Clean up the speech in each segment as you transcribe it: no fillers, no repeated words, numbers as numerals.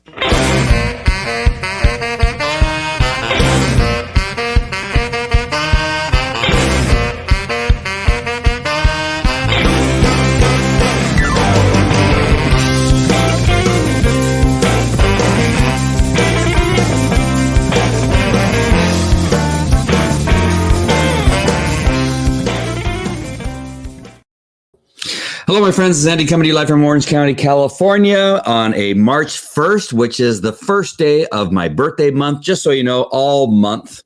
Hello, my friends. This is Andy coming to you live from Orange County, California on a March 1st, which is the first day of my birthday month. Just so you know, all month,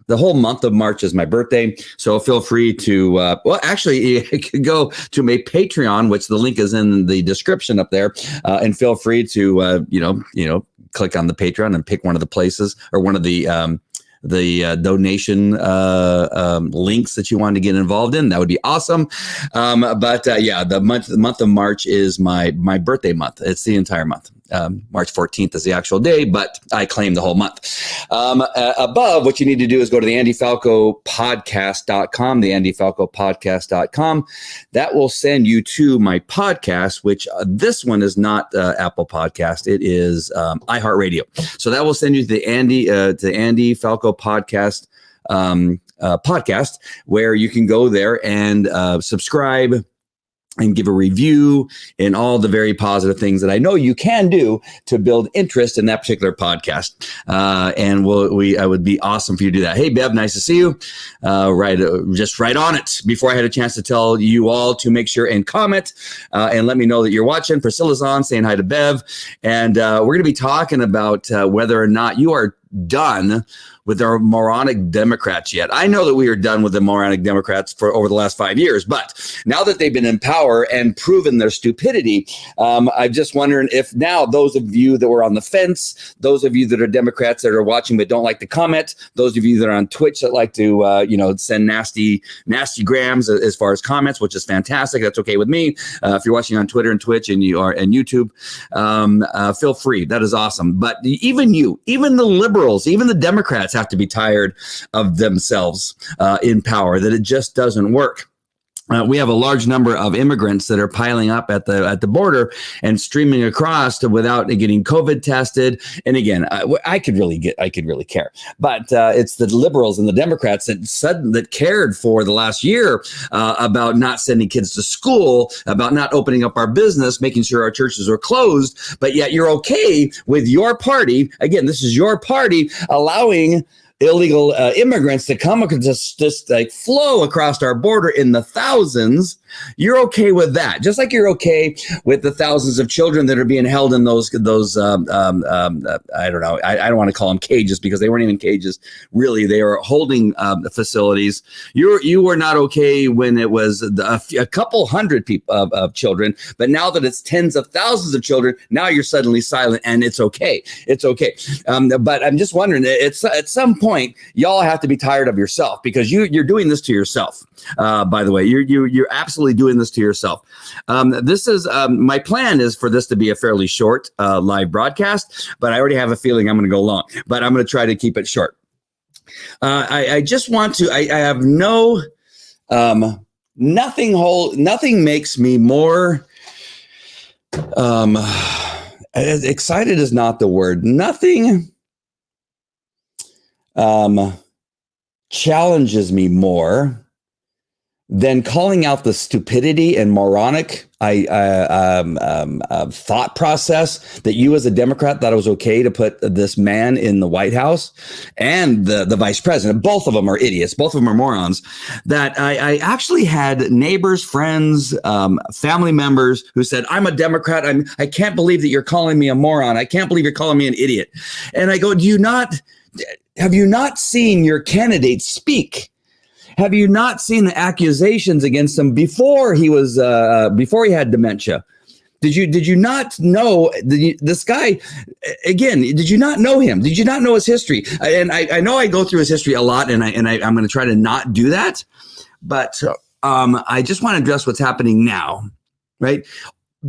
the whole month of March is my birthday. So feel free to, you could go to my Patreon, which the link is in the description up there, and feel free to, click on the Patreon and pick one of the places or one of the donation links that you want to get involved in. That would be awesome. The month of March is my birthday month. It's the entire month. March 14th is the actual day, but I claim the whole month. Above, what you need to do is go to the AndyFalcoPodcast.com, the AndyFalcoPodcast.com. That will send you to my podcast, which this one is not Apple Podcast. It is iHeartRadio. So that will send you to the Andy Falco Podcast podcast, where you can go there and subscribe and give a review and all the very positive things that I know you can do to build interest in that particular podcast. I would be awesome for you to do that. Hey, Bev, nice to see you. Just right on it. Before I had a chance to tell you all to make sure and comment and let me know that you're watching. Priscilla's on, saying hi to Bev. And we're going to be talking about whether or not you are done with our moronic Democrats yet. I know that we are done with the moronic Democrats for over the last 5 years, but now that they've been in power and proven their stupidity, I'm just wondering if now those of you that were on the fence, those of you that are Democrats that are watching but don't like to comment, those of you that are on Twitch that like to send nasty grams as far as comments, which is fantastic. That's okay with me. If you're watching on Twitter and Twitch and you are and YouTube, feel free. That is awesome. But even the liberals, even the Democrats have to be tired of themselves in power, that it just doesn't work. We have a large number of immigrants that are piling up at the border and streaming across without getting COVID tested. And again, I could really care, but it's the liberals and the Democrats that cared for the last year about not sending kids to school, about not opening up our business, making sure our churches are closed. But yet you're okay with your party. Again, this is your party allowing illegal immigrants to come just like flow across our border in the thousands. You're okay with that, just like you're okay with the thousands of children that are being held in those I don't know, I don't want to call them cages because they weren't even cages. Really, they are holding facilities. You were not okay when it was a couple hundred people of children, but now that it's tens of thousands of children, now you're suddenly silent, and it's okay. It's okay. But I'm just wondering, it's at some point y'all have to be tired of yourself, because you're doing this to yourself. By the way, you're absolutely doing this to yourself. This is my plan is for this to be a fairly short live broadcast, but I already have a feeling I'm going to go long, but I'm going to try to keep it short. I just want to, I have no, nothing makes me more, excited is not the word. Nothing, challenges me more than calling out the stupidity and moronic thought process that you as a Democrat thought it was okay to put this man in the White House and the vice president. Both of them are idiots. Both of them are morons. That I actually had neighbors, friends, family members who said, I'm a Democrat. I can't believe that you're calling me a moron. I can't believe you're calling me an idiot. And I go, have you not seen your candidate speak? Have you not seen the accusations against him before he had dementia? Did you not know this guy? Again, did you not know him? Did you not know his history? And I know I go through his history a lot, and I'm going to try to not do that. But I just want to address what's happening now, right?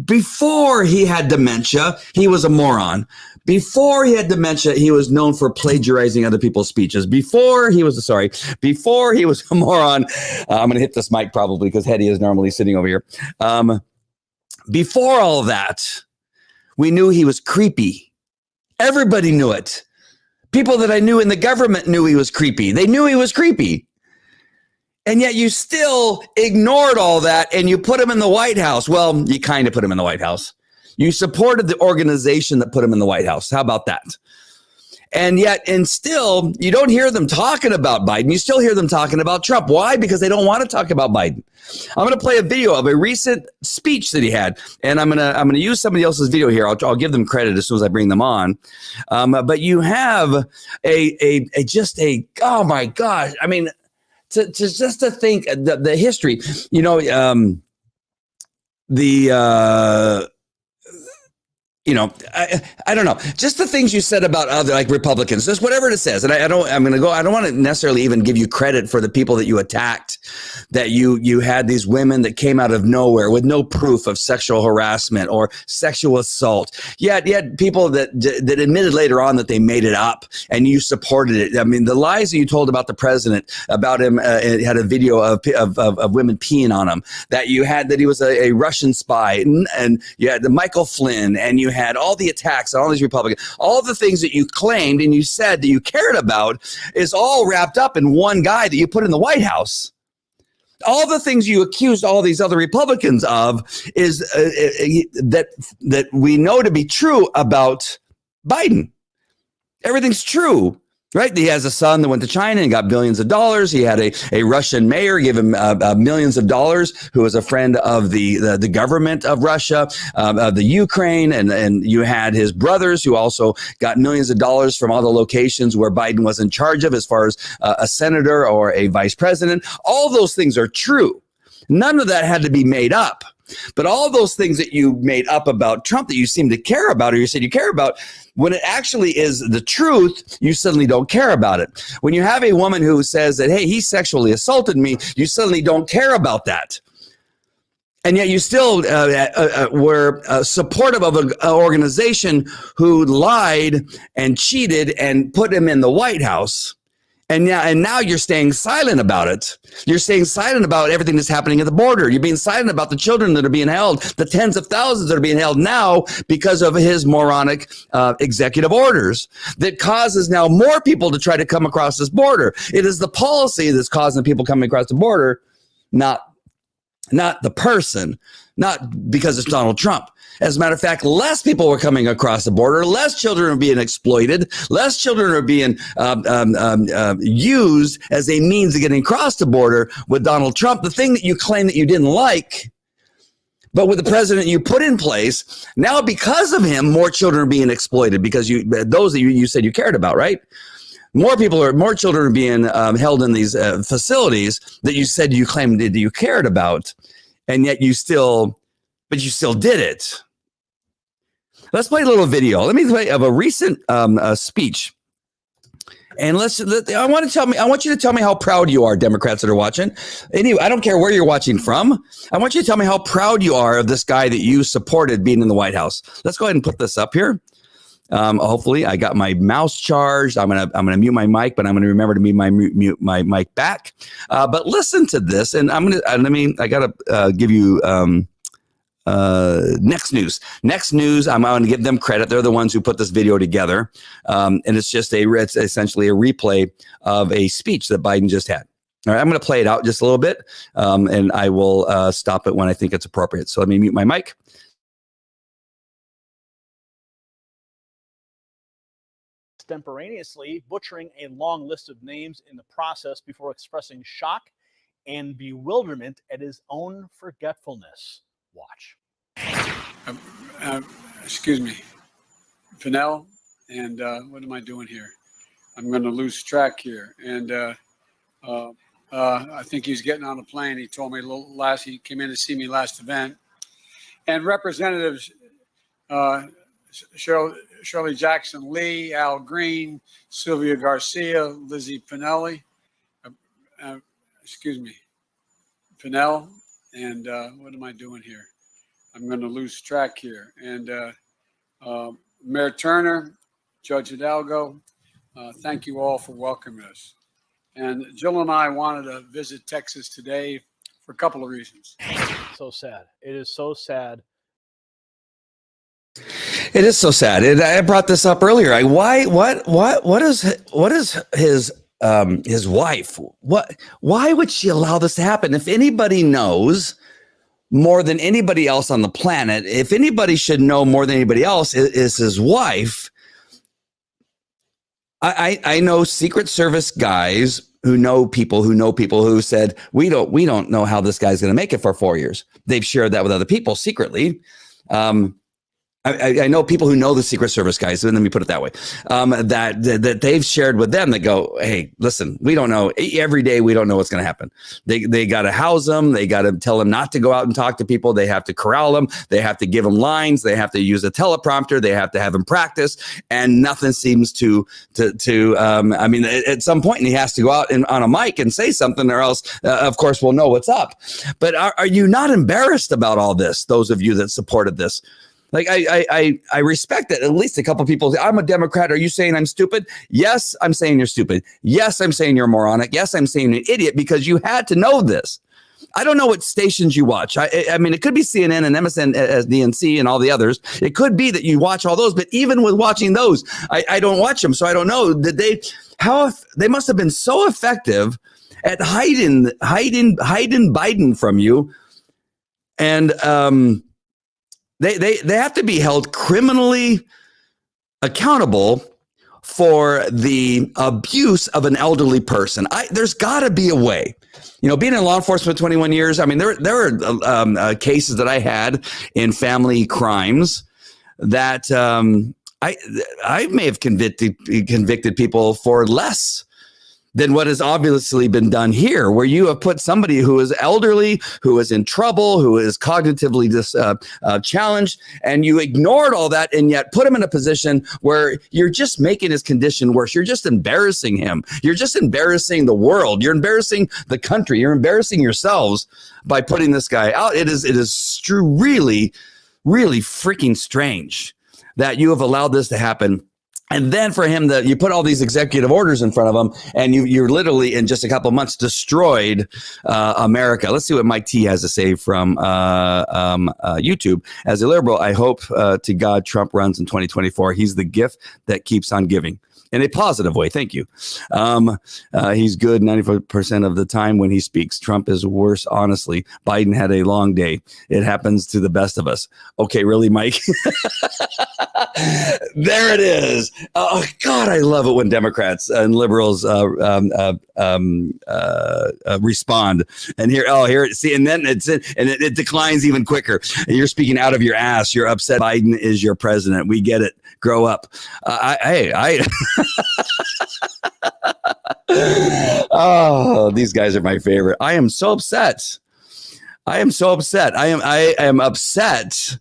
Before he had dementia, he was a moron. Before he had dementia, he was known for plagiarizing other people's speeches. Before he was a moron, I'm going to hit this mic probably because Hetty is normally sitting over here. Before all of that, we knew he was creepy. Everybody knew it. People that I knew in the government knew he was creepy. They knew he was creepy. And yet you still ignored all that and you put him in the White House. Well, you kind of put him in the White House. You supported the organization that put him in the White House. How about that? And yet, and still, you don't hear them talking about Biden. You still hear them talking about Trump. Why? Because they don't want to talk about Biden. I'm going to play a video of a recent speech that he had, and I'm going to use somebody else's video here. I'll give them credit as soon as I bring them on. But you have a oh my gosh! I mean, to think the history. You know, I don't know, just the things you said about other like Republicans, just whatever it says. And I don't want to necessarily even give you credit for the people that you attacked, that you had these women that came out of nowhere with no proof of sexual harassment or sexual assault. Yet people that admitted later on that they made it up and you supported it. I mean, the lies that you told about the president, about him, had a video of women peeing on him, that he was a Russian spy, and you had the Michael Flynn, and you had all the attacks on all these Republicans, all the things that you claimed and you said that you cared about is all wrapped up in one guy that you put in the White House. All the things you accused all these other Republicans of is that we know to be true about Biden. Everything's true. Right. He has a son that went to China and got billions of dollars. He had a Russian mayor give him millions of dollars, who was a friend of the government of Russia, of the Ukraine. And you had his brothers who also got millions of dollars from all the locations where Biden was in charge of, as far as a senator or a vice president. All those things are true. None of that had to be made up. But all those things that you made up about Trump that you seem to care about, or you said you care about, when it actually is the truth, you suddenly don't care about it. When you have a woman who says that, hey, he sexually assaulted me, you suddenly don't care about that. And yet you still were supportive of an organization who lied and cheated and put him in the White House. And now you're staying silent about it. You're staying silent about everything that's happening at the border. You're being silent about the children that are being held, the tens of thousands that are being held now because of his moronic executive orders that causes now more people to try to come across this border. It is the policy that's causing people coming across the border, not the person, not because it's Donald Trump. As a matter of fact, less people were coming across the border, less children are being exploited, less children are being used as a means of getting across the border with Donald Trump. The thing that you claim that you didn't like, but with the president you put in place, now because of him, more children are being exploited because those that you said you cared about, right? More children are being held in these facilities that you said you claimed that you cared about, and yet you still did it. Let's play a little video. Let me play of a recent speech, and I want you to tell me how proud you are, Democrats that are watching. Anyway, I don't care where you're watching from. I want you to tell me how proud you are of this guy that you supported being in the White House. Let's go ahead and put this up here. Hopefully, I got my mouse charged. I'm gonna mute my mic, but I'm gonna remember to mute my mic back. But listen to this, and I gotta give you. Next News. I'm going to give them credit. They're the ones who put this video together. And it's essentially a replay of a speech that Biden just had. All right, I'm going to play it out just a little bit, and I will stop it when I think it's appropriate. So let me mute my mic. Extemporaneously butchering a long list of names in the process before expressing shock and bewilderment at his own forgetfulness. Watch. Excuse me, Fennell, and what am I doing here? I'm going to lose track here. And I think he's getting on a plane. He told me he came in to see me last event. And Representatives Shirley Jackson Lee, Al Green, Sylvia Garcia, Lizzie Pinelli, excuse me, Fennell, and what am I doing here? I'm going to lose track here. And Mayor Turner, Judge Hidalgo, thank you all for welcoming us. And Jill and I wanted to visit Texas today for a couple of reasons. So sad. It is so sad. It is so sad. I brought this up earlier. What is his wife? Why would she allow this to happen? If anybody knows more than anybody else on the planet, if anybody should know more than anybody else, is his wife. I know Secret Service guys who know people who said, we don't know how this guy's going to make it for 4 years. They've shared that with other people secretly. I know people who know the Secret Service guys, and let me put it that way, that they've shared with them that go, hey, listen, we don't know. Every day we don't know what's going to happen. They got to house them. They got to tell them not to go out and talk to people. They have to corral them. They have to give them lines. They have to use a teleprompter. They have to have them practice. And nothing seems to I mean, at some point he has to go out on a mic and say something, or else, of course, we'll know what's up. But are you not embarrassed about all this, those of you that supported this? Like, I respect that at least a couple of people say, I'm a Democrat. Are you saying I'm stupid? Yes, I'm saying you're stupid. Yes, I'm saying you're moronic. Yes, I'm saying you're an idiot, because you had to know this. I don't know what stations you watch. I mean, it could be CNN and MSNBC and all the others. It could be that you watch all those, but even with watching those, I don't watch them. So I don't know that they must have been so effective at hiding Biden from you. And, They have to be held criminally accountable for the abuse of an elderly person. There's got to be a way. You know, being in law enforcement 21 years, I mean, there are cases that I had in family crimes that I may have convicted people for less than what has obviously been done here, where you have put somebody who is elderly, who is in trouble, who is cognitively challenged, and you ignored all that and yet put him in a position where you're just making his condition worse. You're just embarrassing him. You're just embarrassing the world. You're embarrassing the country. You're embarrassing yourselves by putting this guy out. It is really, really freaking strange that you have allowed this to happen. And then for him, you put all these executive orders in front of him, and you're literally in just a couple of months destroyed America. Let's see what Mike T has to say from YouTube. As a liberal, I hope to God Trump runs in 2024. He's the gift that keeps on giving. In a positive way. Thank you. He's good 94% of the time when he speaks. Trump is worse, honestly. Biden had a long day. It happens to the best of us. Okay, really, Mike? There it is. Oh, God, I love it when Democrats and liberals respond. And here, see, and then it declines even quicker. You're speaking out of your ass. You're upset Biden is your president. We get it. Grow up. Oh, these guys are my favorite. I am so upset. I am upset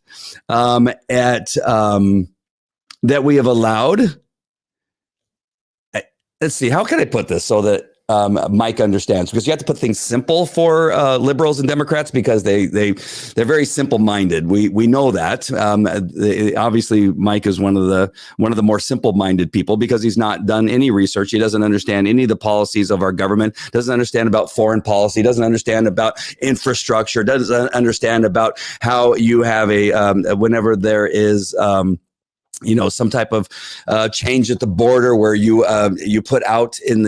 at that we have allowed. Let's see. How can I put this so that Mike understands? Because you have to put things simple for liberals and Democrats, because they're very simple minded. We know that. Obviously, Mike is one of the more simple minded people, because he's not done any research. He doesn't understand any of the policies of our government. Doesn't understand about foreign policy. Doesn't understand about infrastructure. Doesn't understand about how you have whenever there is. Some type of change at the border, where you put out in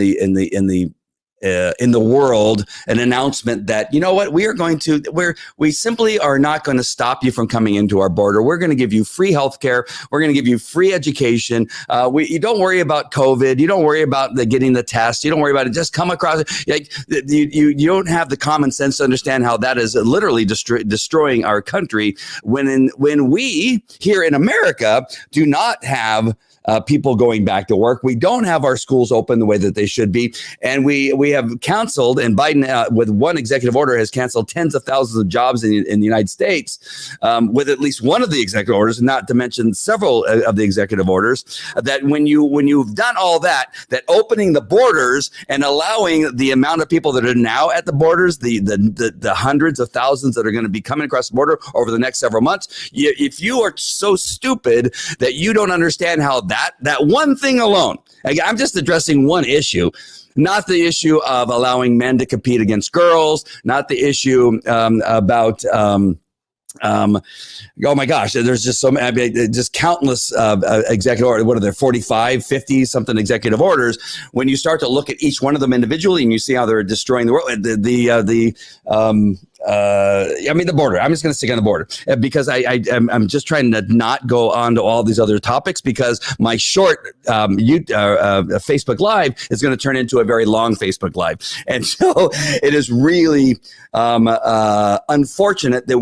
the world an announcement that, you know what, we simply are not going to stop you from coming into our border. We're going to give you free healthcare. We're going to give you free education. You don't worry about COVID. You don't worry about getting the test. You don't worry about it. Just come across. You don't have the common sense to understand how that is literally destroying our country. When we here in America do not have people going back to work. We don't have our schools open the way that they should be. And we have canceled, and Biden, with one executive order, has canceled tens of thousands of jobs in the United States, with at least one of the executive orders, not to mention several of the executive orders, that when you've done all that opening the borders and allowing the amount of people that are now at the borders, the hundreds of thousands that are going to be coming across the border over the next several months, if you are so stupid that you don't understand how that one thing alone, I'm just addressing one issue, not the issue of allowing men to compete against girls, not the issue about Oh my gosh, there's just just countless executive orders. What are there, 45, 50 something executive orders? When you start to look at each one of them individually and you see how they're destroying the world, the border. I'm just going to stick on the border because I'm just trying to not go on to all these other topics because my short Facebook Live is going to turn into a very long Facebook Live. And so it is really unfortunate that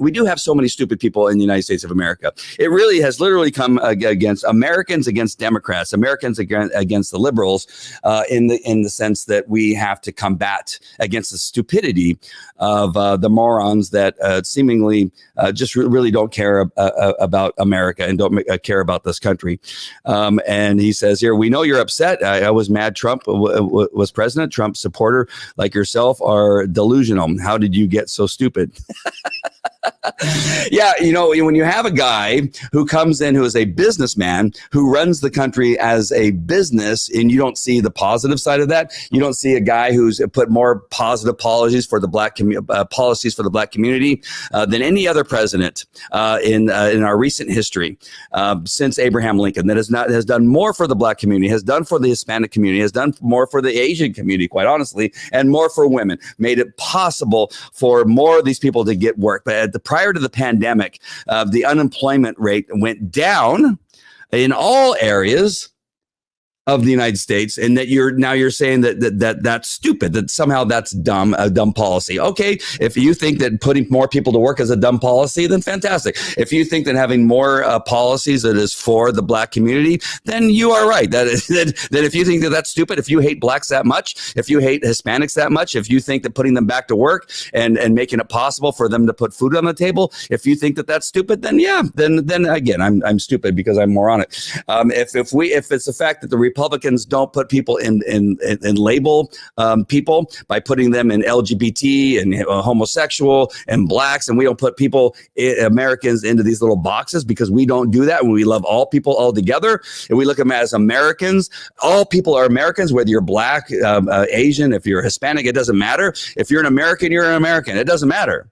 we do have so many stupid people in the United States of America. It really has literally come against Americans, against Democrats, Americans against the liberals, in the sense that we have to combat against the stupidity of the morons that seemingly just really don't care about America and don't care about this country. And he says here, we know you're upset. I was mad Trump was president. Trump supporter like yourself are delusional. How did you get so stupid? Yeah, when you have a guy who comes in who is a businessman who runs the country as a business, and you don't see the positive side of that, you don't see a guy who's put more positive policies for the black community than any other president in our recent history since Abraham Lincoln, that has done more for the black community, has done for the Hispanic community, has done more for the Asian community, quite honestly, and more for women, made it possible for more of these people to get work. But prior to the pandemic, the unemployment rate went down in all areas of the United States, and that you're saying that's stupid, that somehow that's a dumb policy. Okay, if you think that putting more people to work is a dumb policy, then fantastic. If you think that having more policies that is for the black community, then you are right. That if you think that that's stupid, if you hate blacks that much, if you hate Hispanics that much, if you think that putting them back to work and making it possible for them to put food on the table, if you think that that's stupid, then yeah, then again, I'm stupid because I'm moronic. If it's the fact that the Republicans don't put people in label people by putting them in LGBT and homosexual and blacks, and we don't put Americans into these little boxes because we don't do that when we love all people all together and we look at them as Americans. All people are Americans, whether you're black, Asian, if you're Hispanic, it doesn't matter. If you're an American, you're an American. It doesn't matter.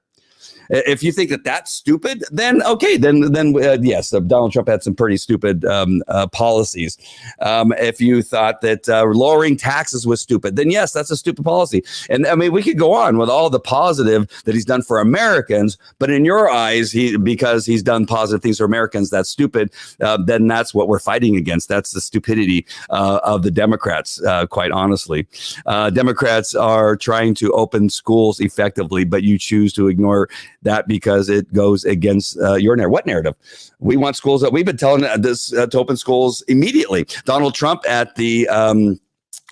If you think that that's stupid, then okay, then yes, Donald Trump had some pretty stupid policies. If you thought that lowering taxes was stupid, then yes, that's a stupid policy. And I mean, we could go on with all the positive that he's done for Americans, but in your eyes, because he's done positive things for Americans, that's stupid. Then that's what we're fighting against. That's the stupidity of the Democrats, quite honestly. Democrats are trying to open schools effectively, but you choose to ignore that because it goes against your narrative. What narrative? We want schools that we've been telling this to open schools immediately. Donald Trump at the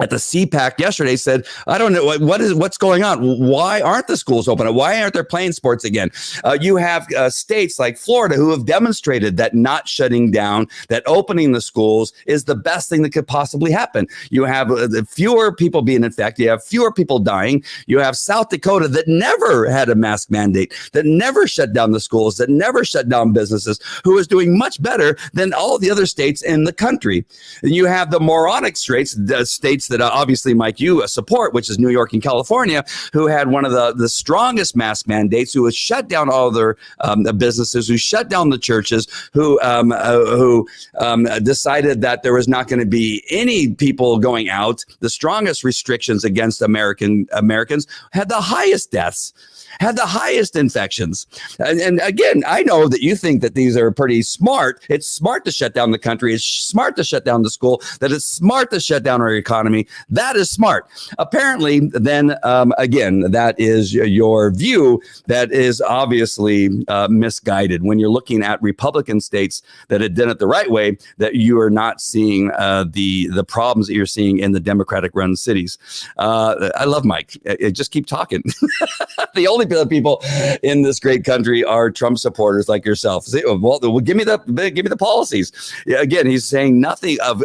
CPAC yesterday said, I don't know what's going on. Why aren't the schools open? Why aren't there playing sports again? You have states like Florida who have demonstrated that not shutting down, that opening the schools is the best thing that could possibly happen. You have fewer people being infected. You have fewer people dying. You have South Dakota that never had a mask mandate, that never shut down the schools, that never shut down businesses, who is doing much better than all the other states in the country. And you have the moronic states that obviously, Mike, you support, which is New York and California, who had one of the strongest mask mandates, who has shut down all their businesses, who shut down the churches, who decided that there was not going to be any people going out. The strongest restrictions against Americans had the highest deaths, had the highest infections. And again, I know that you think that these are pretty smart. It's smart to shut down the country. It's smart to shut down the school. That it's smart to shut down our economy. That is smart. Apparently, then, again, that is your view that is obviously misguided. When you're looking at Republican states that had done it the right way, that you are not seeing the problems that you're seeing in the Democratic-run cities. I love Mike. Just keep talking. The only people in this great country are Trump supporters like yourself. Well, give me the policies. Yeah, again, he's saying nothing of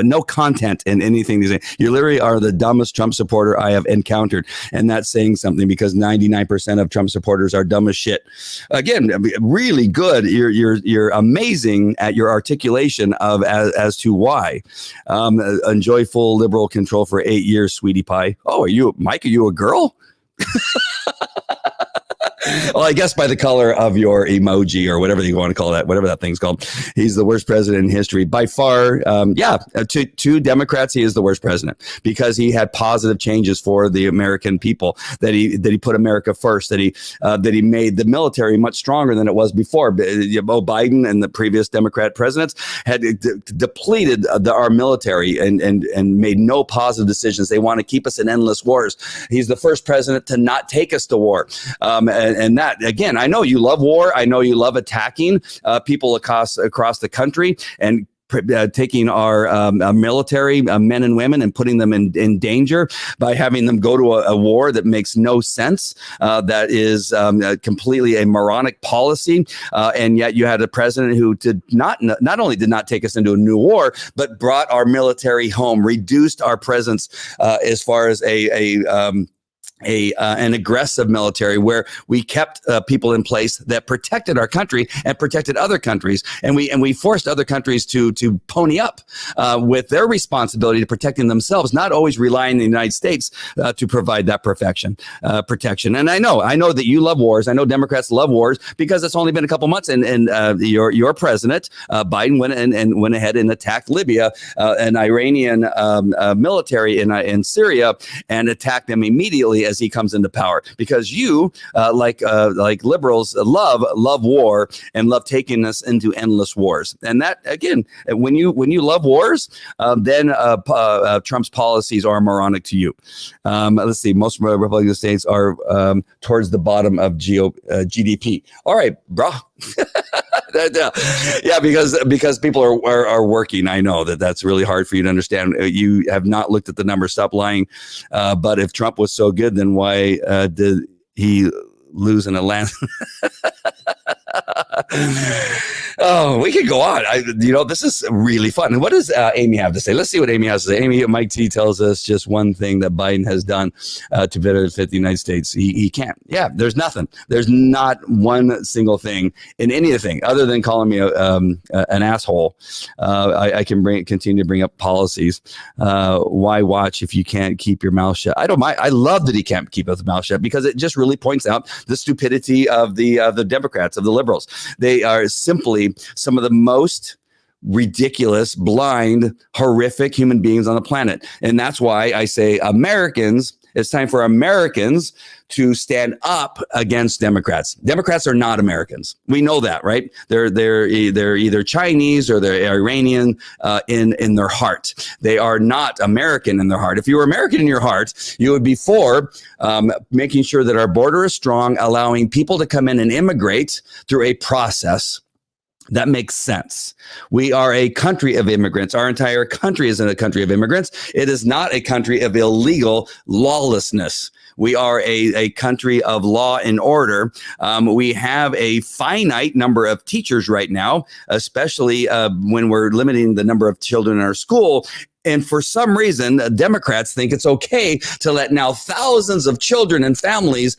no content in anything he's saying. You literally are the dumbest Trump supporter I have encountered, and that's saying something because 99% of Trump supporters are dumb as shit. Again, really good. You're amazing at your articulation of as to why. Enjoy full liberal control for 8 years, sweetie pie. Oh, Mike? Are you a girl? Well, I guess by the color of your emoji or whatever you want to call that, whatever that thing's called, he's the worst president in history by far. To Democrats, he is the worst president because he had positive changes for the American people. That he put America first. That he made the military much stronger than it was before. Biden and the previous Democrat presidents had depleted our military and made no positive decisions. They want to keep us in endless wars. He's the first president to not take us to war. And that, again, I know you love war. I know you love attacking people across the country and taking our military men and women and putting them in danger by having them go to a war that makes no sense. That is completely a moronic policy. And yet you had a president who did not only did not take us into a new war, but brought our military home, reduced our presence as far as an aggressive military where we kept people in place that protected our country and protected other countries, and we forced other countries to pony up with their responsibility to protecting themselves, not always relying on the United States to provide that protection. And I know that you love wars. I know Democrats love wars because it's only been a couple months, and your president Biden went ahead and attacked Libya, an Iranian military in Syria, and attacked them immediately as he comes into power, because you like liberals love war and love taking us into endless wars. And that, again, when you love wars, then Trump's policies are moronic to you. Let's see, most Republican states are towards the bottom of GDP. All right, bro. Yeah, because people are working. I know that's really hard for you to understand. You have not looked at the numbers. Stop lying. But if Trump was so good, then why did he lose in a land? Oh, we could go on. This is really fun. And what does Amy have to say? Let's see what Amy has to say. Amy, Mike T tells us just one thing that Biden has done to benefit the United States. He can't. Yeah, there's nothing. There's not one single thing in anything other than calling me an asshole. I can continue to bring up policies. Why watch if you can't keep your mouth shut? I don't mind. I love that he can't keep his mouth shut because it just really points out the stupidity of the Democrats, of the liberals. They are simply some of the most ridiculous, blind, horrific human beings on the planet. And that's why I say Americans, it's time for Americans to stand up against Democrats. Democrats are not Americans. We know that, right? They're either Chinese or they're Iranian in their heart. They are not American in their heart. If you were American in your heart, you would be for making sure that our border is strong, allowing people to come in and immigrate through a process that makes sense. We are a country of immigrants. Our entire country is a country of immigrants. It is not a country of illegal lawlessness. We are a country of law and order. We have a finite number of teachers right now, especially when we're limiting the number of children in our school. And for some reason, Democrats think it's okay to let now thousands of children and families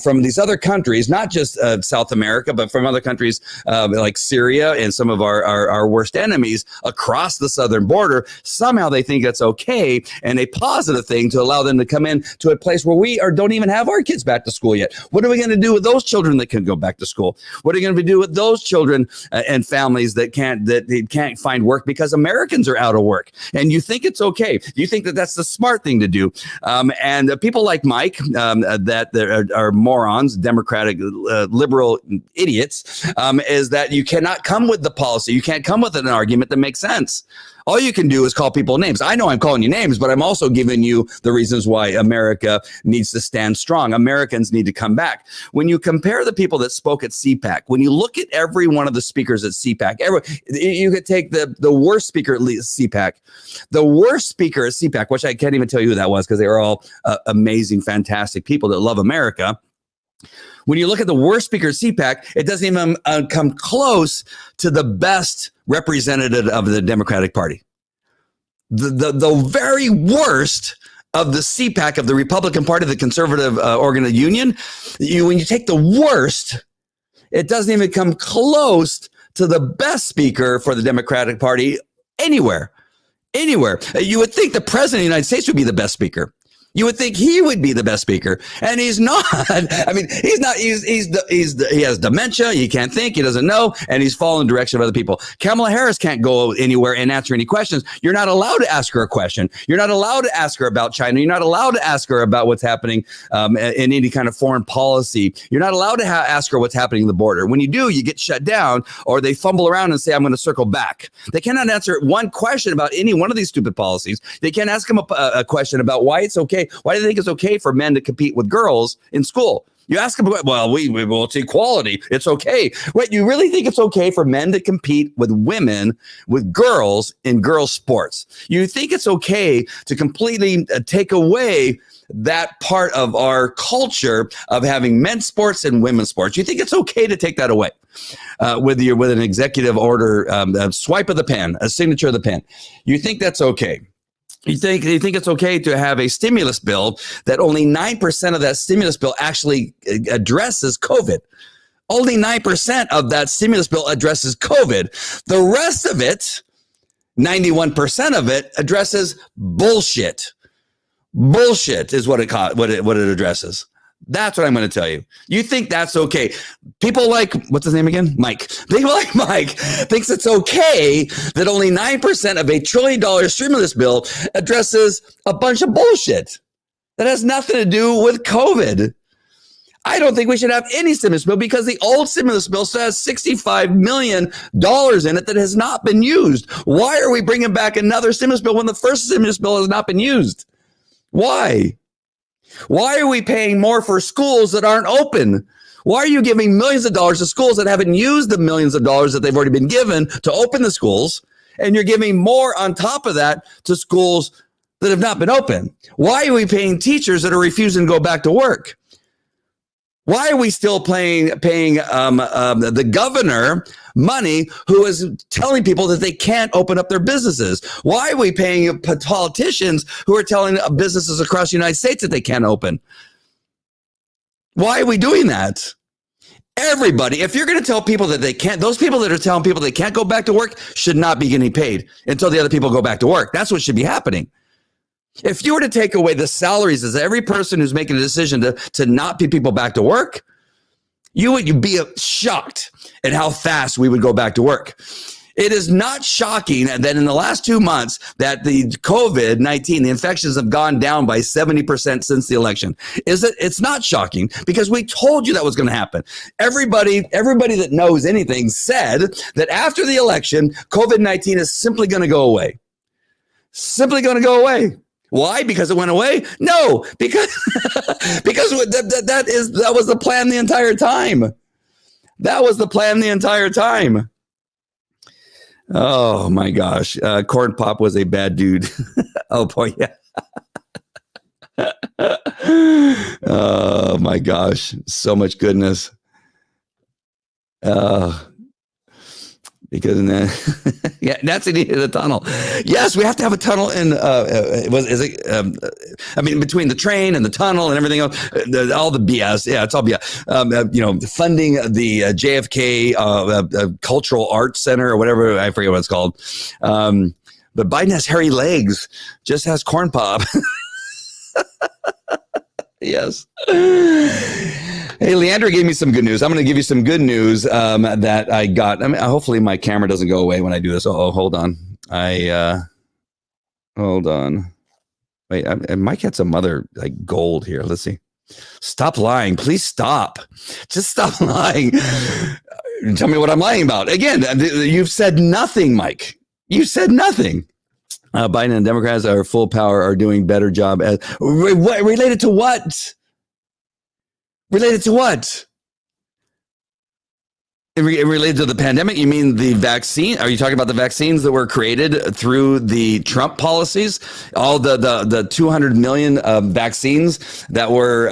from these other countries, not just South America, but from other countries like Syria and some of our worst enemies across the southern border. Somehow they think it's okay and a positive thing to allow them to come in to a place where we don't even have our kids back to school yet. What are we going to do with those children that can go back to school? What are you going to do with those children and families that can't find work because Americans are out of work? And you think it's okay. You think that that's the smart thing to do. And people like Mike, that are morons, Democratic liberal idiots, is that you cannot come with the policy. You can't come with an argument that makes sense. All you can do is call people names. I know I'm calling you names, but I'm also giving you the reasons why America needs to stand strong. Americans need to come back. When you compare the people that spoke at CPAC, when you look at every one of the speakers at CPAC, you could take the worst speaker at CPAC, the worst speaker at CPAC, which I can't even tell you who that was because they were all amazing, fantastic people that love America. When you look at the worst speaker at CPAC, it doesn't even come close to the best representative of the Democratic Party. The very worst of the CPAC of the Republican Party, the conservative organ union, when you take the worst, it doesn't even come close to the best speaker for the Democratic Party anywhere. You would think the president of the United States would be the best speaker. You would think he would be the best speaker, and he's not. I mean, he's not. He has dementia. He can't think. He doesn't know, and he's following the direction of other people. Kamala Harris can't go anywhere and answer any questions. You're not allowed to ask her a question. You're not allowed to ask her about China. You're not allowed to ask her about what's happening in any kind of foreign policy. You're not allowed to ask her what's happening at the border. When you do, you get shut down, or they fumble around and say, "I'm going to circle back." They cannot answer one question about any one of these stupid policies. They can't ask him a question about why it's okay. Why do they think it's okay for men to compete with girls in school? You ask them, well, it's equality. It's okay. Wait, you really think it's okay for men to compete with women, with girls in girls' sports? You think it's okay to completely take away that part of our culture of having men's sports and women's sports? You think it's okay to take that away with an executive order, a swipe of the pen, a signature of the pen? You think that's okay? You think it's okay to have a stimulus bill that only 9% of that stimulus bill actually addresses COVID? Only 9% of that stimulus bill addresses COVID. The rest of it, 91% of it, addresses bullshit. Bullshit is what it addresses. That's what I'm going to tell you. You think that's okay? People like, what's his name again? Mike. People like Mike thinks it's okay that only 9% of $1 trillion stimulus bill addresses a bunch of bullshit that has nothing to do with COVID. I don't think we should have any stimulus bill because the old stimulus bill still has $65 million in it that has not been used. Why are we bringing back another stimulus bill when the first stimulus bill has not been used? Why? Why are we paying more for schools that aren't open? Why are you giving millions of dollars to schools that haven't used the millions of dollars that they've already been given to open the schools? And you're giving more on top of that to schools that have not been open. Why are we paying teachers that are refusing to go back to work? Why are we still paying the governor money who is telling people that they can't open up their businesses? Why are we paying politicians who are telling businesses across the United States that they can't open? Why are we doing that? Everybody, if you're going to tell people that they can't, those people that are telling people they can't go back to work should not be getting paid until the other people go back to work. That's what should be happening. If you were to take away the salaries of every person who's making a decision to not pay people back to work, you'd be shocked at how fast we would go back to work. It is not shocking that in the last 2 months that the COVID-19, the infections have gone down by 70% since the election. It's not shocking because we told you that was going to happen. Everybody that knows anything said that after the election, COVID-19 is simply going to go away. Simply going to go away. Why? Because it went away? No, because that was the plan the entire time. That was the plan the entire time. Oh my gosh, Corn Pop was a bad dude. Oh boy, yeah. Oh my gosh, so much goodness. Because yeah, that's the need of the tunnel. Yes, we have to have a tunnel in. Between the train and the tunnel and everything else, all the BS. Yeah, it's all BS. Funding the JFK Cultural Arts Center or whatever, I forget what it's called. But Biden has hairy legs, just has Corn Pop. Yes. Hey, Leandra gave me some good news. I'm going to give you some good news that I got. Hopefully my camera doesn't go away when I do this. Oh, hold on. Hold on. Wait, Mike had some other gold here. Let's see. Stop lying. Please stop. Just stop lying. Tell me what I'm lying about. Again, you've said nothing, Mike. You said nothing. Biden and Democrats are full power are doing better job. Related to what? Related to what? Related to the pandemic? You mean the vaccine? Are you talking about the vaccines that were created through the Trump policies? All the 200 million vaccines that were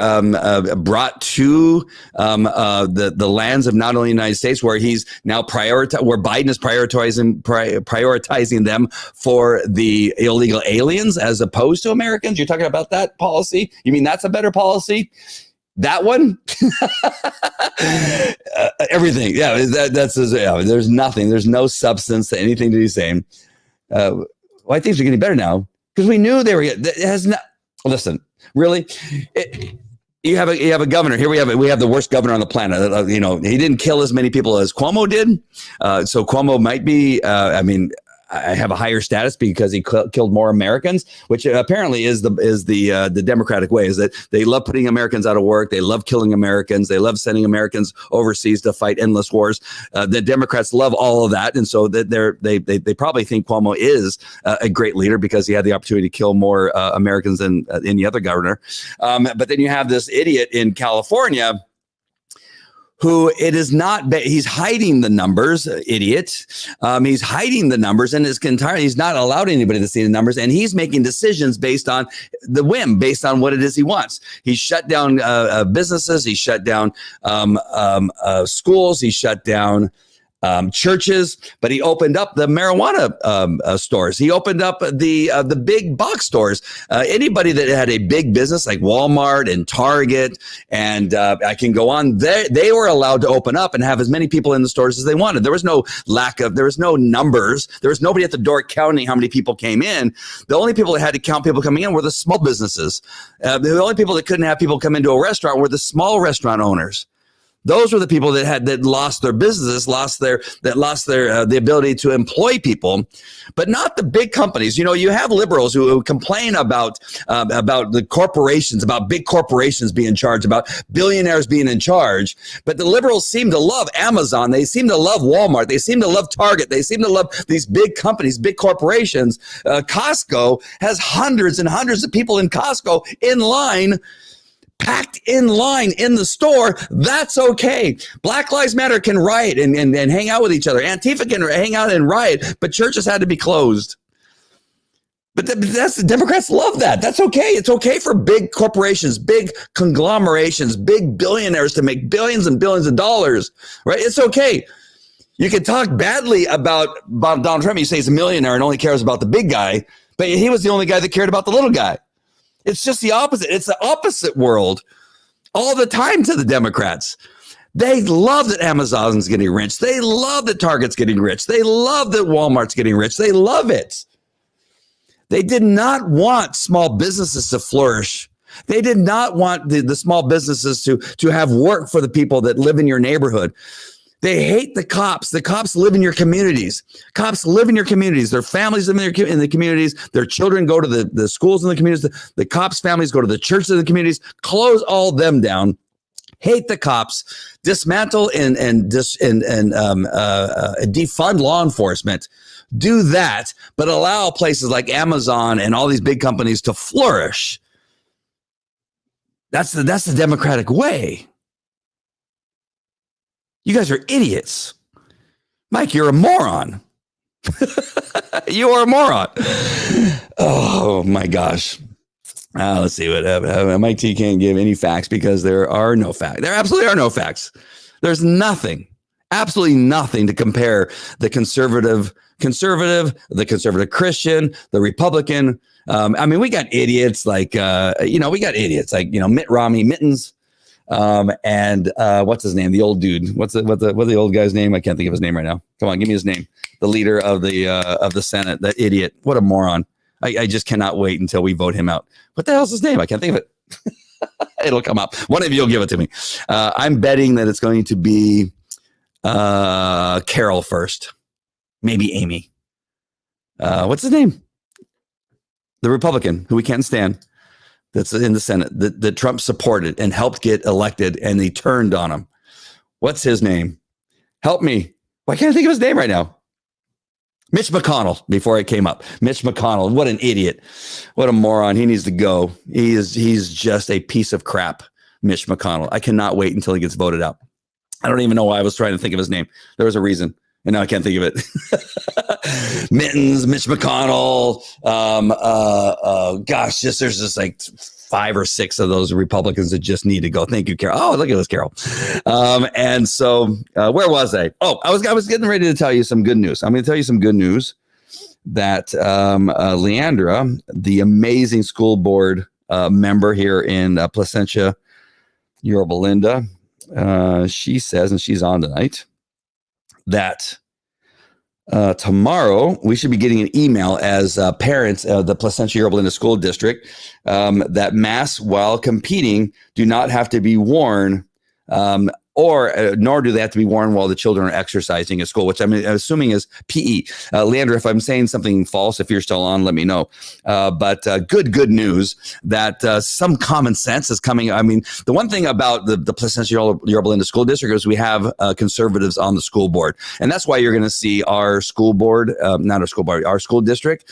brought to the lands of not only the United States, where he's now where Biden is prioritizing them for the illegal aliens as opposed to Americans. You're talking about that policy? You mean that's a better policy? That one, everything. Yeah, there's nothing. There's no substance to anything that he's saying. Why things are getting better now? Because we knew they were. It has not. Listen, Really? You have a governor here. We have the worst governor on the planet. He didn't kill as many people as Cuomo did. So Cuomo might be. I have a higher status because he killed more Americans, which apparently is the Democratic way. Is that they love putting Americans out of work. They love killing Americans. They love sending Americans overseas to fight endless wars. The Democrats love all of that, and so that they probably think Cuomo is a great leader because he had the opportunity to kill more Americans than any other governor. But then you have this idiot in California who he's hiding the numbers, idiot. He's hiding the numbers and he's not allowed anybody to see the numbers. And he's making decisions based on the whim, based on what it is he wants. He's shut down businesses. He shut down schools. He shut down churches, but he opened up the marijuana stores. He opened up the big box stores. Anybody that had a big business like Walmart and Target, and I can go on, they were allowed to open up and have as many people in the stores as they wanted. There was no numbers. There was nobody at the door counting how many people came in. The only people that had to count people coming in were the small businesses. The only people that couldn't have people come into a restaurant were the small restaurant owners. Those were the people that lost their businesses, lost their the ability to employ people, but not the big companies. You have liberals who complain about the corporations, about big corporations being in charge, about billionaires being in charge. But the liberals seem to love Amazon. They seem to love Walmart. They seem to love Target. They seem to love these big companies, big corporations. Costco has hundreds and hundreds of people in Costco in line. Packed in line in the store. That's okay. Black Lives Matter can riot and hang out with each other. Antifa can hang out and riot, but churches had to be closed. But that's the Democrats love that. That's okay. It's okay for big corporations, big conglomerations, big billionaires to make billions and billions of dollars, right? It's okay. You can talk badly about Donald Trump. You say he's a millionaire and only cares about the big guy, but he was the only guy that cared about the little guy. It's just the opposite. It's the opposite world all the time to the Democrats. They love that Amazon's getting rich. They love that Target's getting rich. They love that Walmart's getting rich. They love it. They did not want small businesses to flourish. They did not want the small businesses to have work for the people that live in your neighborhood. They hate the cops. The cops live in your communities. Cops live in your communities. Their families live in the communities. Their children go to the schools in the communities. The cops' families go to the churches in the communities. Close all them down. Hate the cops. Dismantle and defund law enforcement. Do that, but allow places like Amazon and all these big companies to flourish. That's the Democratic way. You guys are idiots. Mike, you're a moron. You are a moron. Oh, my gosh. Let's see what happened. Mike T can't give any facts because there are no facts. There absolutely are no facts. There's nothing, absolutely nothing to compare the conservative, the conservative Christian, the Republican. We got idiots like, Mitt Romney, Mittens. And what's his name? The old dude. What's the old guy's name? I can't think of his name right now. Come on, give me his name. The leader of the Senate. That idiot. What a moron. I just cannot wait until we vote him out. What the hell's his name? I can't think of it. It'll come up. One of you will give it to me. I'm betting that it's going to be Carol first. Maybe Amy. What's his name? The Republican who we can't stand. That's in the Senate that Trump supported and helped get elected, and he turned on him. What's his name? Help me. Why can't I think of his name right now? Mitch McConnell, before it came up. Mitch McConnell, what an idiot. What a moron. He needs to go. He's just a piece of crap, Mitch McConnell. I cannot wait until he gets voted out. I don't even know why I was trying to think of his name. There was a reason. And now I can't think of it. Mittens, Mitch McConnell. There's just like 5 or 6 of those Republicans that just need to go. Thank you, Carol. Oh, look at this, Carol. And so where was I? Oh, I was getting ready to tell you some good news. I'm going to tell you some good news that Leandra, the amazing school board member here in Placentia, Yorba Linda, she says, and she's on tonight, that Tomorrow, we should be getting an email as parents of the Placentia Yorba Linda School District that masks while competing do not have to be worn nor do they have to be worn while the children are exercising at school, which I'm assuming is PE. Leandra, if I'm saying something false, if you're still on, let me know. But good news that some common sense is coming. I mean, the one thing about the Placentia Yorba Linda School District is we have conservatives on the school board. And that's why you're going to see our school board, our school district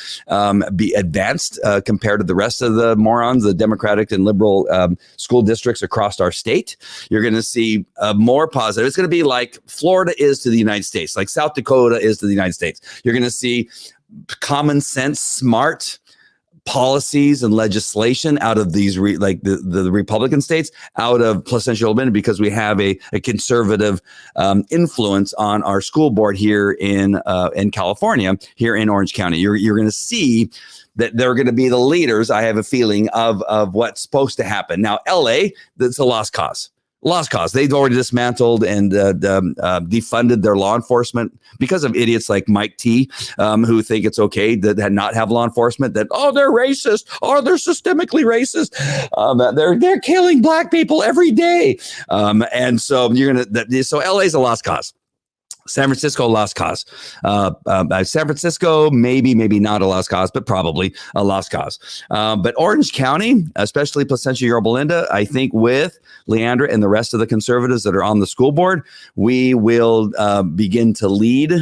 be advanced compared to the rest of the morons, the Democratic and liberal school districts across our state. You're going to see more positive. It's going to be like Florida is to the United States, like South Dakota is to the United States. You're going to see common sense, smart policies and legislation out of these the Republican states, out of Placentia Yorba Linda, because we have a conservative influence on our school board here in California, here in Orange County. You're going to see that they're going to be the leaders, I have a feeling, of what's supposed to happen. Now, LA, that's a lost cause. Lost cause. They've already dismantled and defunded their law enforcement because of idiots like Mike T, who think it's okay to not have law enforcement. That they're racist. They're systemically racist. They're killing black people every day. And so so LA's a lost cause. San Francisco, lost cause. San Francisco, maybe not a lost cause, but probably a lost cause. But Orange County, especially Placentia Yorba Linda, I think with Leandra and the rest of the conservatives that are on the school board, we will begin to lead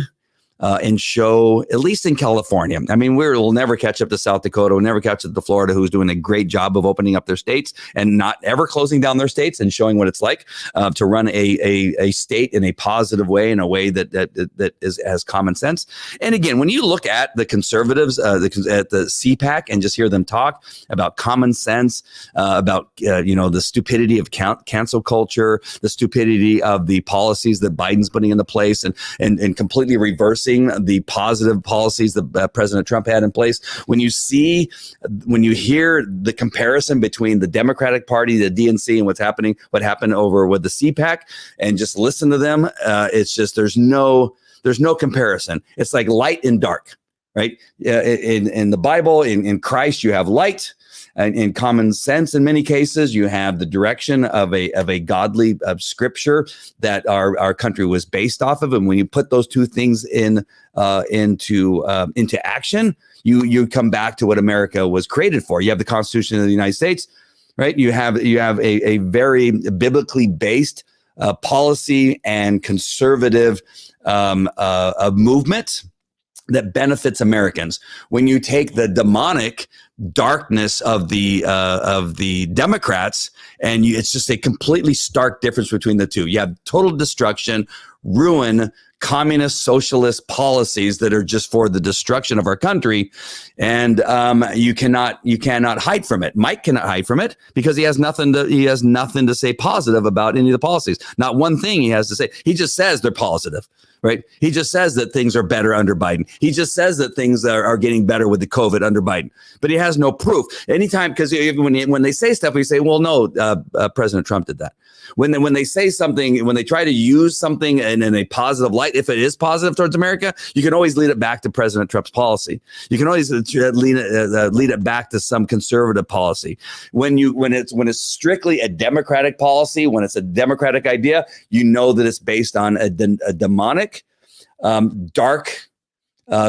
and show, at least in California. I mean, we'll never catch up to South Dakota. We'll never catch up to Florida, who's doing a great job of opening up their states and not ever closing down their states and showing what it's like to run a state in a positive way, in a way that has common sense. And again, when you look at the conservatives at the CPAC and just hear them talk about common sense, about the stupidity of cancel culture, the stupidity of the policies that Biden's putting into place, and completely reversing the positive policies that President Trump had in place. When you hear the comparison between the Democratic Party, the DNC, and what happened over with the CPAC, and just listen to them, it's just there's no comparison. It's like light and dark, right? In the Bible, in Christ, you have light. And in common sense, in many cases, you have the direction of a godly scripture that our country was based off of. And when you put those two things into action, you come back to what America was created for. You have the Constitution of the United States, right? You have a very biblically based policy and conservative movement that benefits Americans. When you take the demonic darkness of the Democrats, and it's just a completely stark difference between the two. You have total destruction, ruin, communist, socialist policies that are just for the destruction of our country, and you cannot hide from it. Mike cannot hide from it because he has nothing to say positive about any of the policies. Not one thing he has to say. He just says they're positive. Right. He just says that things are better under Biden. He just says that things are getting better with the COVID under Biden, but he has no proof. Anytime, because when they say stuff, we say, well, no, President Trump did that. When they say something, when they try to use something in a positive light, if it is positive towards America, you can always lead it back to President Trump's policy. You can always lead it back to some conservative policy. When it's strictly a Democratic policy, when it's a Democratic idea, you know that it's based on a demonic, dark,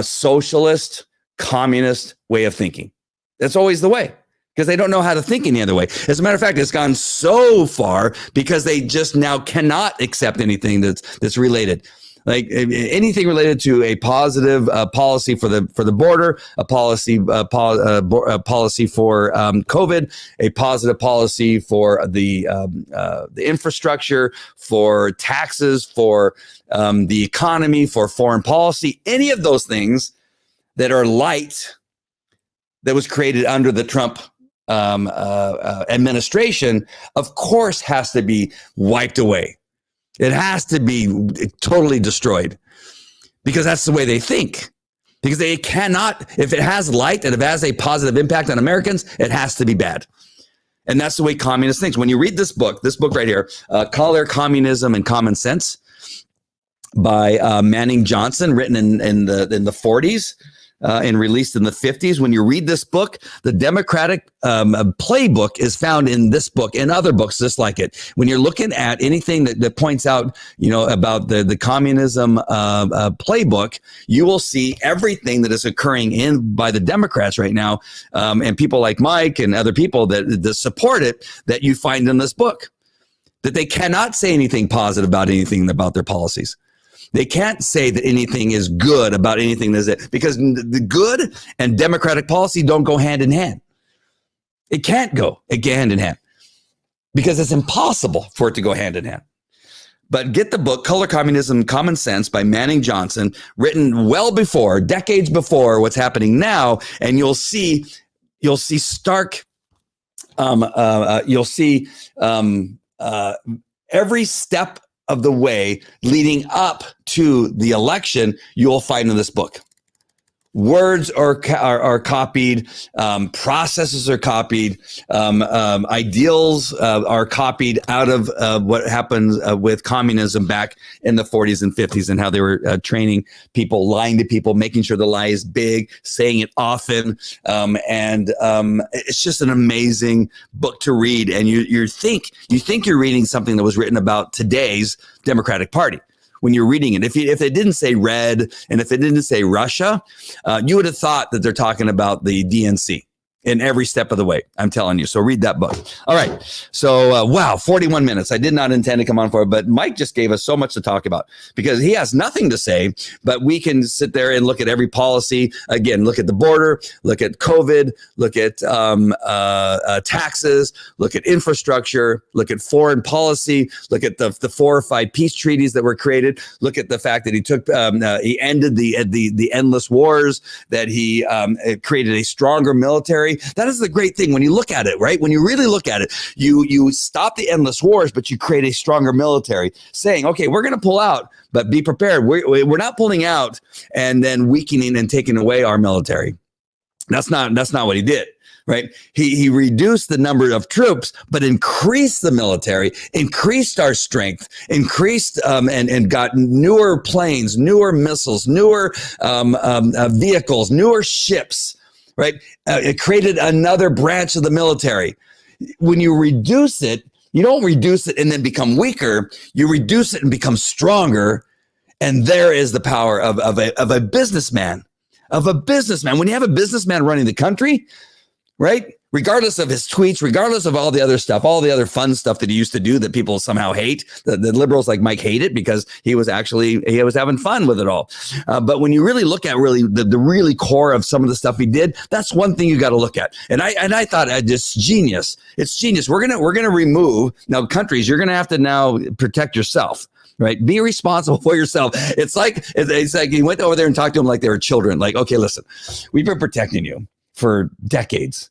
socialist, communist way of thinking. That's always the way. Because they don't know how to think any other way. As a matter of fact, it's gone so far because they just now cannot accept anything that's related. Like anything related to a positive policy for the border, a policy for COVID, a positive policy for the infrastructure, for taxes, for the economy, for foreign policy, any of those things that are light that was created under the Trump administration, of course, has to be wiped away. It has to be totally destroyed because that's the way they think. Because they cannot, if it has light and if it has a positive impact on Americans, it has to be bad. And that's the way communists think. When you read this book right here, Color, Communism, and Common Sense, by Manning Johnson, written in the 40s. And released in the 50s. When you read this book, the Democratic playbook is found in this book and other books just like it. When you're looking at anything that points out, about the communism playbook, you will see everything that is occurring by the Democrats right now, and people like Mike and other people that support it, that you find in this book. That they cannot say anything positive about anything about their policies. They can't say that anything is good about anything because the good and democratic policy don't go hand in hand. It can't go hand in hand because it's impossible for it to go hand in hand. But get the book, Color Communism, Common Sense by Manning Johnson, written decades before what's happening now. And you'll see stark, every step of the way leading up to the election, you'll find in this book. Words are copied, processes are copied, ideals are copied out of what happened with communism back in the 40s and 50s, and how they were training people, lying to people, making sure the lie is big, saying it often, and it's just an amazing book to read. And you think you're reading something that was written about today's Democratic Party. When you're reading it, if it didn't say red and if it didn't say Russia, you would have thought that they're talking about the DNC in every step of the way. I'm telling you. So read that book. All right. So, wow, 41 minutes. I did not intend to come on for it, but Mike just gave us so much to talk about because he has nothing to say, but we can sit there and look at every policy. Again, look at the border, look at COVID, look at taxes, look at infrastructure, look at foreign policy, look at the 4 or 5 peace treaties that were created. Look at the fact that he ended the endless wars, that he created a stronger military. That is the great thing when you look at it, right? When you really look at it, you stop the endless wars, but you create a stronger military, saying, okay, we're going to pull out, but be prepared. We're not pulling out and then weakening and taking away our military. That's not what he did, right? He reduced the number of troops, but increased the military, increased our strength, increased and got newer planes, newer missiles, newer vehicles, newer ships. Right? It created another branch of the military. When you reduce it, you don't reduce it and then become weaker. You reduce it and become stronger. And there is the power of a businessman, When you have a businessman running the country, right? Regardless of his tweets, regardless of all the other stuff, all the other fun stuff that he used to do that people somehow hate, the liberals like Mike hate it because he was having fun with it all. But when you really look at the really core of some of the stuff he did, that's one thing you got to look at. And I thought just genius. It's genius. We're gonna remove now countries. You're gonna have to now protect yourself. Right. Be responsible for yourself. It's like he went over there and talked to them like they were children. Like, okay, listen, we've been protecting you for decades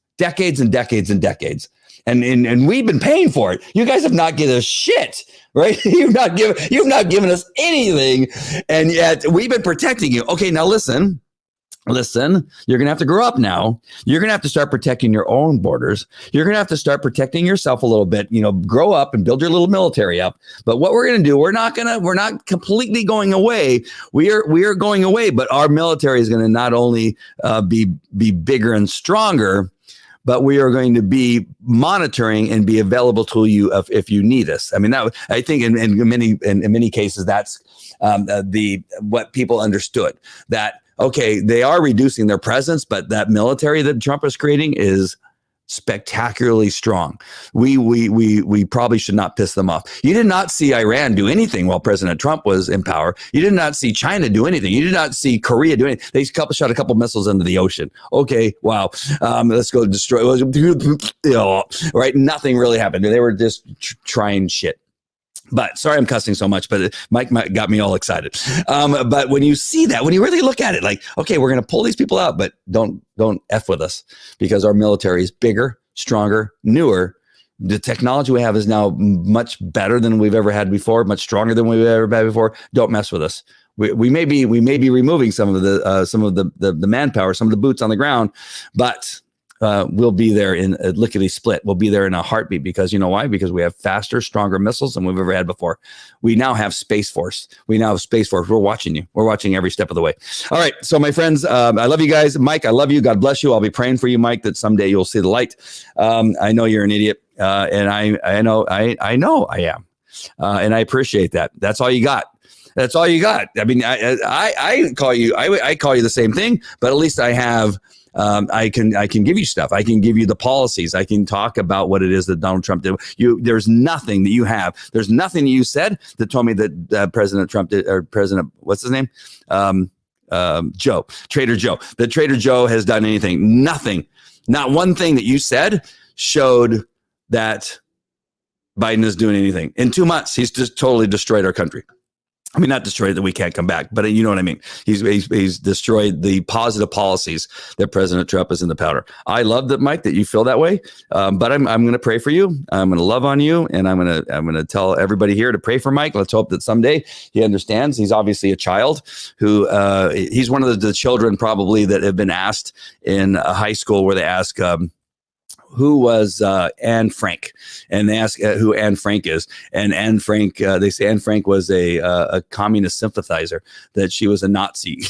and decades and decades. And we've been paying for it. You guys have not given us shit, right? You've not given us anything. And yet we've been protecting you. Okay, now listen, you're going to have to grow up now. You're going to have to start protecting your own borders. You're going to have to start protecting yourself a little bit, grow up and build your little military up. But what we're going to do, we're not completely going away. We are going away, but our military is going to not only be bigger and stronger, but we are going to be monitoring and be available to you if you need us. I mean, I think in many cases, that's what people understood, that, okay, they are reducing their presence, but that military that Trump is creating is spectacularly strong. We probably should not piss them off. You did not see Iran do anything while President Trump was in power. You did not see China do anything. You did not see Korea do anything. They shot a couple missiles into the ocean. Okay, wow. Let's go destroy. Right? Nothing really happened. They were just trying shit. But sorry, I'm cussing so much, but Mike got me all excited. But when you see that, when you really look at it, like, okay, we're going to pull these people out, but don't F with us because our military is bigger, stronger, newer. The technology we have is now much better than we've ever had before, much stronger than we've ever had before. Don't mess with us. We may be removing some of the manpower, some of the boots on the ground, but we'll be there in a lickety split. We'll be there in a heartbeat, because you know why? Because we have faster, stronger missiles than we've ever had before. We now have Space Force. We're watching you. We're watching every step of the way. All right. So my friends, I love you guys. Mike, I love you. God bless you. I'll be praying for you, Mike, that someday you'll see the light. I know you're an idiot. And I know I am. And I appreciate that. That's all you got. That's all you got. I mean, I call you the same thing, but at least I have, I can give you stuff. I can give you the policies. I can talk about what it is that Donald Trump did. There's nothing that you have. There's nothing that you said that told me that President Trump did, or President, what's his name? Trader Joe. That Trader Joe has done anything. Nothing. Not one thing that you said showed that Biden is doing anything. In 2 months, he's just totally destroyed our country. I mean, not destroyed that we can't come back, but you know what I mean? He's destroyed the positive policies that President Trump is in the powder. I love that, Mike, that you feel that way. But I'm going to pray for you. I'm going to love on you, and I'm going to tell everybody here to pray for Mike. Let's hope that someday he understands. He's obviously a child who he's one of the children probably that have been asked in a high school where they ask, who was Anne Frank? And they ask who Anne Frank is. And Anne Frank, they say Anne Frank was a communist sympathizer, that she was a Nazi.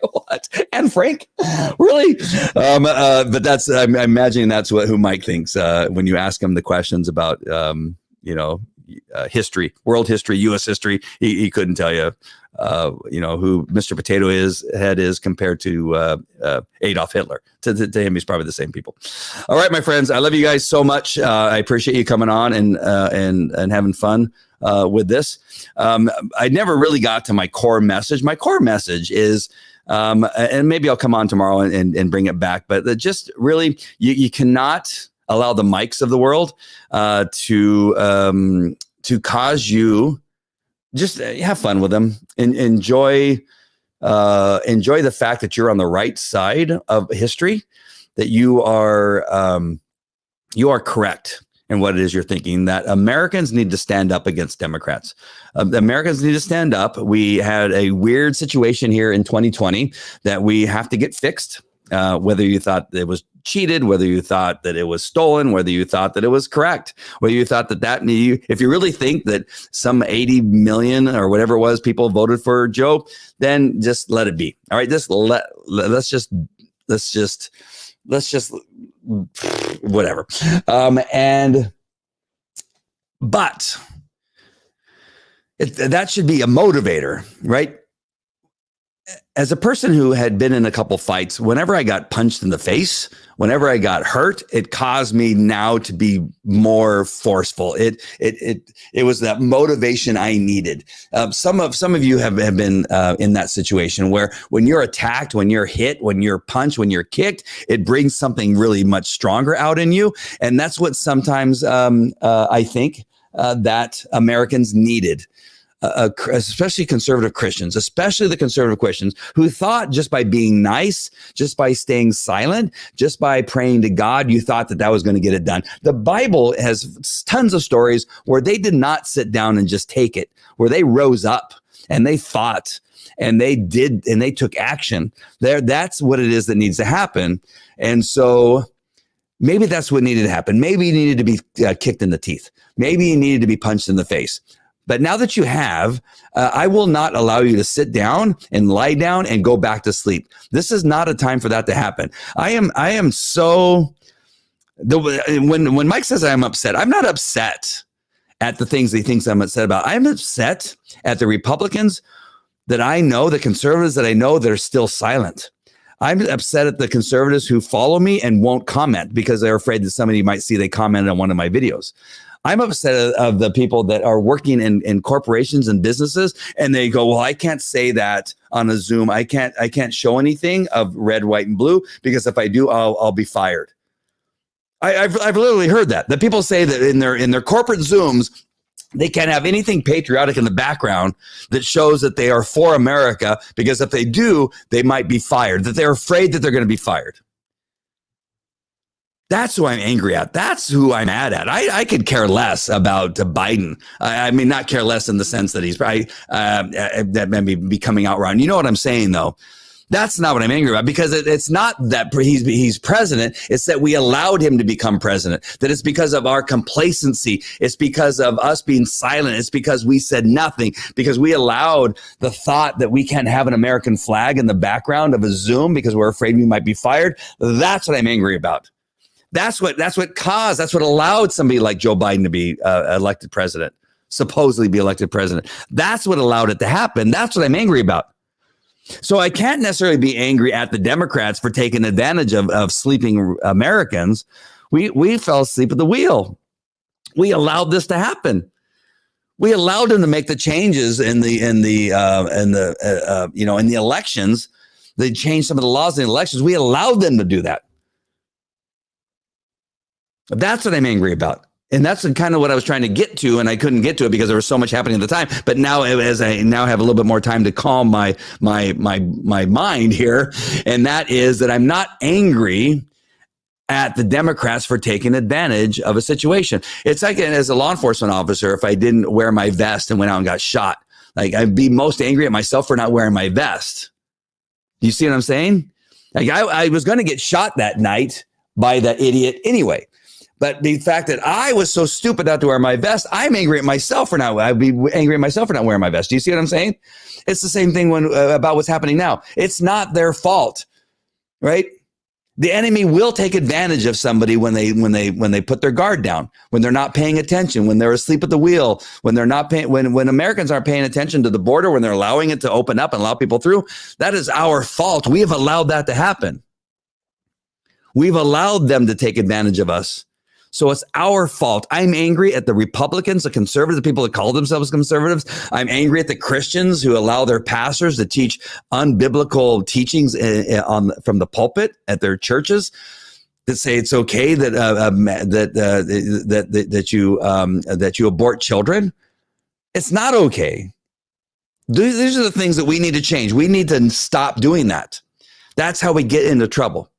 What? Anne Frank? Really? But that's, I'm imagining that's who Mike thinks when you ask him the questions about, history, world history, U.S. history. He couldn't tell you. Who Mr. Potato Head is compared to Adolf Hitler. To him, he's probably the same people. All right, my friends, I love you guys so much. I appreciate you coming on and having fun with this. I never really got to my core message. My core message is, and maybe I'll come on tomorrow and bring it back, but just really, you cannot allow the mics of the world to cause you. Just have fun with them and enjoy the fact that you're on the right side of history, that you are correct in what it is you're thinking, that Americans need to stand up against Democrats. Americans need to stand up. We had a weird situation here in 2020 that we have to get fixed. Whether you thought it was cheated, whether you thought that it was stolen, whether you thought that it was correct, whether you thought if you really think that some 80 million or whatever it was people voted for Joe, then just let it be. All right, let's just whatever. But that should be a motivator, right? As a person who had been in a couple fights, whenever I got punched in the face, whenever I got hurt, it caused me now to be more forceful. It was that motivation I needed. Some of you have been in that situation where when you're attacked, when you're hit, when you're punched, when you're kicked, it brings something really much stronger out in you. And that's what sometimes I think that Americans needed. Especially conservative Christians, especially the conservative Christians who thought just by being nice, just by staying silent, just by praying to God, you thought that was going to get it done. The Bible has tons of stories where they did not sit down and just take it, where they rose up and they fought and they did and they took action. That's what it is that needs to happen. And so maybe that's what needed to happen. Maybe you needed to be kicked in the teeth. Maybe you needed to be punched in the face. But now that you have, I will not allow you to sit down and lie down and go back to sleep. This is not a time for that to happen. I am so, when Mike says I'm upset, I'm not upset at the things he thinks I'm upset about. I'm upset at the Republicans that I know, the conservatives that I know that are still silent. I'm upset at the conservatives who follow me and won't comment because they're afraid that somebody might see they commented on one of my videos. I'm upset of the people that are working in corporations and businesses, and they go, well, I can't say that on a Zoom. I can't show anything of red, white, and blue because if I do, I'll be fired. I've literally heard that people say that in their corporate Zooms, they can't have anything patriotic in the background that shows that they are for America because if they do, they might be fired, that they're afraid that they're going to be fired. That's who I'm angry at. That's who I'm mad at. I could care less about Biden. I mean, not care less in the sense that he's probably that may be coming out wrong. You know what I'm saying, though? That's not what I'm angry about, because it's not that he's president. It's that we allowed him to become president, that it's because of our complacency. It's because of us being silent. It's because we said nothing, because we allowed the thought that we can't have an American flag in the background of a Zoom because we're afraid we might be fired. That's what I'm angry about. That's what allowed somebody like Joe Biden to be elected president, supposedly be elected president. That's what allowed it to happen. That's what I'm angry about. So I can't necessarily be angry at the Democrats for taking advantage of sleeping Americans. We fell asleep at the wheel. We allowed this to happen. We allowed them to make the changes in the elections. They changed some of the laws in the elections. We allowed them to do that. That's what I'm angry about. And that's kind of what I was trying to get to, and I couldn't get to it because there was so much happening at the time. But now, as I now have a little bit more time to calm my mind here, and that is that I'm not angry at the Democrats for taking advantage of a situation. It's like, as a law enforcement officer, if I didn't wear my vest and went out and got shot, like, I'd be most angry at myself for not wearing my vest. You see what I'm saying? Like, I was going to get shot that night by that idiot anyway. But the fact that I was so stupid not to wear my vest, I'm angry at myself for not. I'd be angry at myself for not wearing my vest. Do you see what I'm saying? It's the same thing about what's happening now. It's not their fault, right? The enemy will take advantage of somebody when they put their guard down, when they're not paying attention, when they're asleep at the wheel, when they're not paying, when Americans aren't paying attention to the border, when they're allowing it to open up and allow people through. That is our fault. We have allowed that to happen. We've allowed them to take advantage of us. So it's our fault. I'm angry at the Republicans, the conservatives, the people that call themselves conservatives. I'm angry at the Christians who allow their pastors to teach unbiblical teachings from the pulpit at their churches, that say it's okay that you abort children. It's not okay. These are the things that we need to change. We need to stop doing that. That's how we get into trouble.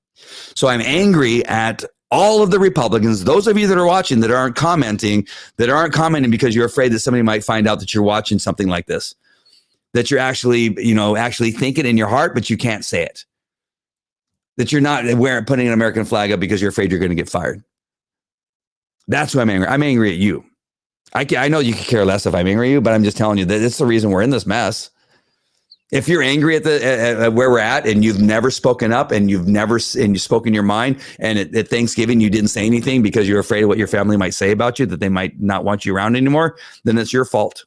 So I'm angry at all of the Republicans, those of you that are watching that aren't commenting because you're afraid that somebody might find out that you're watching something like this, that you're actually thinking in your heart, but you can't say it, that you're not putting an American flag up because you're afraid you're going to get fired. That's who I'm angry. I'm angry at you. I know you could care less if I'm angry at you, but I'm just telling you that it's the reason we're in this mess. If you're angry at where we're at, and you've never spoken up, and you've spoken your mind, and at Thanksgiving you didn't say anything because you're afraid of what your family might say about you, that they might not want you around anymore, then it's your fault.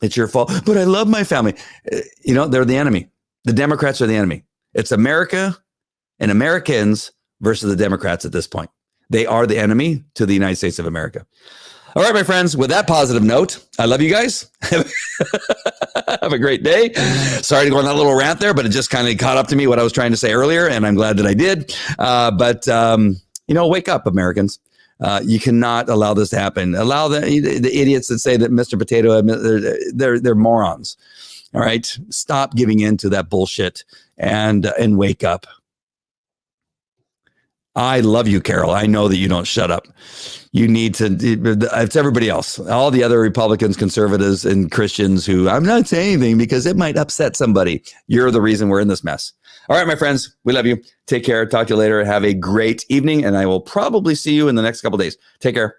It's your fault. But I love my family. They're the enemy. The Democrats are the enemy. It's America and Americans versus the Democrats at this point. They are the enemy to the United States of America. All right, my friends, with that positive note, I love you guys. Have a great day. Sorry to go on that little rant there, but it just kind of caught up to me what I was trying to say earlier, and I'm glad that I did. Wake up, Americans. You cannot allow this to happen. Allow the idiots that say that Mr. Potato, they're morons. All right, stop giving in to that bullshit and wake up. I love you, Carol. I know that you don't shut up. You need to, it's everybody else. All the other Republicans, conservatives, and Christians who, I'm not saying anything because it might upset somebody. You're the reason we're in this mess. All right, my friends, we love you. Take care. Talk to you later. Have a great evening, and I will probably see you in the next couple of days. Take care.